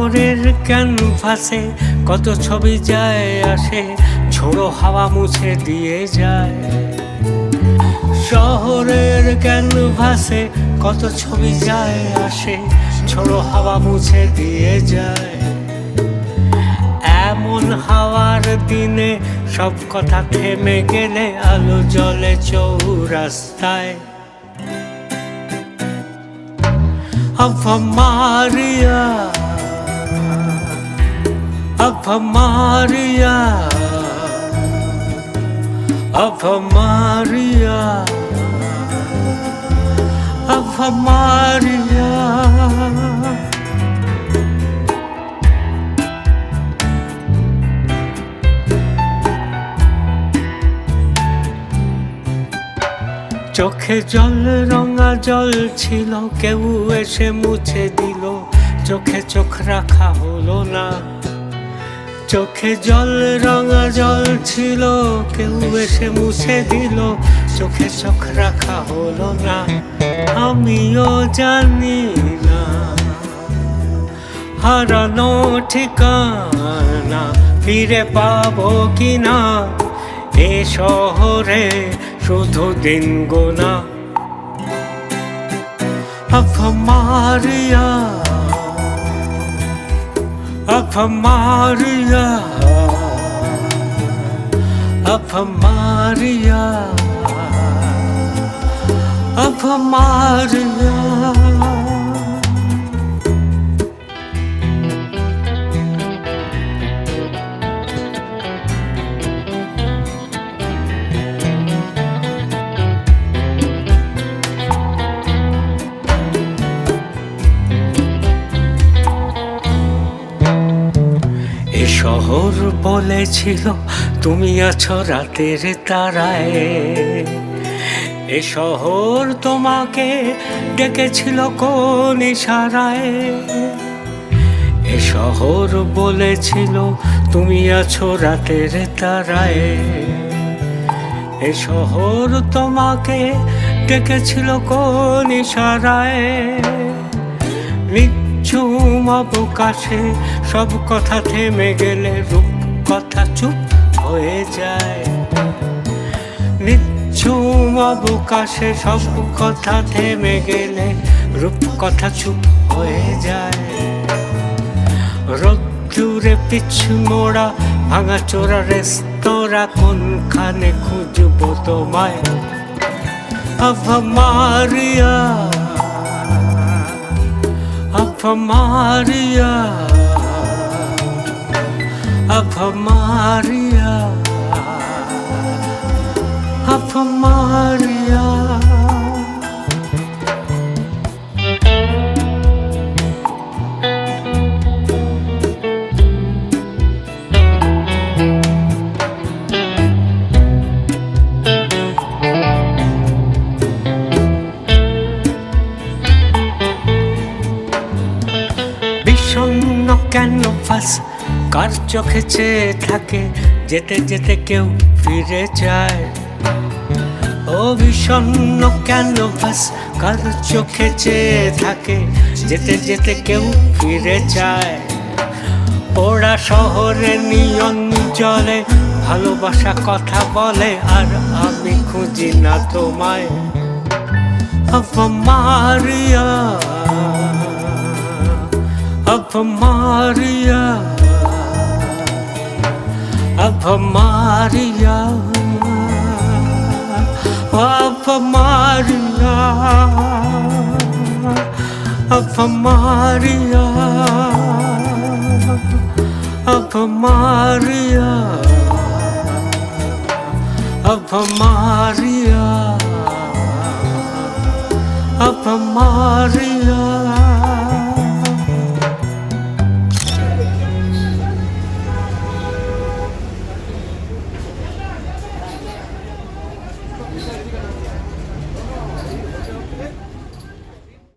শহরের ক্যানভাসে কত ছবি যায় আসে, ঝোড়ো হাওয়া মুছে দিয়ে যায়। শহরের ক্যানভাসে কত ছবি যায় আসে, ঝোড়ো হাওয়া মুছে দিয়ে যায়। এমন হাওয়ার দিনে সব কথা থেমে গেলে আলো জ্বলে চৌরাস্তায়। Ave Maria, Ave Maria, Ave Maria, Ave Maria। চোখে জল রঙা জল ছিল, কেউ এসে মুছে দিল, চোখে চোখ রাখা হলো না। চোখে জল রঙা জল ছিল, কেউ এসে মুছে দিল, চোখে চোখ রাখা হলো না। আমিও জানি না হারানো ঠিকানা ফিরে পাবো কিনা, এ শহরে শুধু দিন গোনা। Ave Maria, Ave Maria, Ave Maria, Ave Maria। শহর বলেছিল তুমি আছো রাতের তারায়, এ শহর তোমাকে ডেকেছিল কোন ইশারায়। এ শহর বলেছিল তুমি আছো রাতের তারায়, এ শহর তোমাকে ডেকেছিল কোন ইশারায়। নিঝুম অবকাশে সব কথা থেমে গেলে রূপ কথা চুপ হয়ে যায়। নিঝুম অবকাশে সব কথা থেমে গেলে রূপ কথা চুপ হয়ে যায়। রোদ্দুরে পিছু মোড়া ভাঙা চোরা রেস্তোরাঁ, কোনখানে খুঁজবো তোমায়। Ave Maria, Ave Maria, Ave Maria, Ave Maria। বিষণ্ণ ক্যানভাস কার চোখে চেয়ে থাকে, যেতে যেতে কেউ ফিরে যায়। ও বিষণ্ণ ক্যানভাস কার চোখে চেয়ে থাকে, যেতে যেতে কেউ ফিরে যায়। পোড়া শহরে নিয়ন জলে ভালোবাসা কথা বলে, আর আমি খুঁজি না তোমায়। Ave Maria, Ave Maria, Ave Maria, Ave Maria, Ave Maria, Ave Maria, Ave Maria, Ave Maria।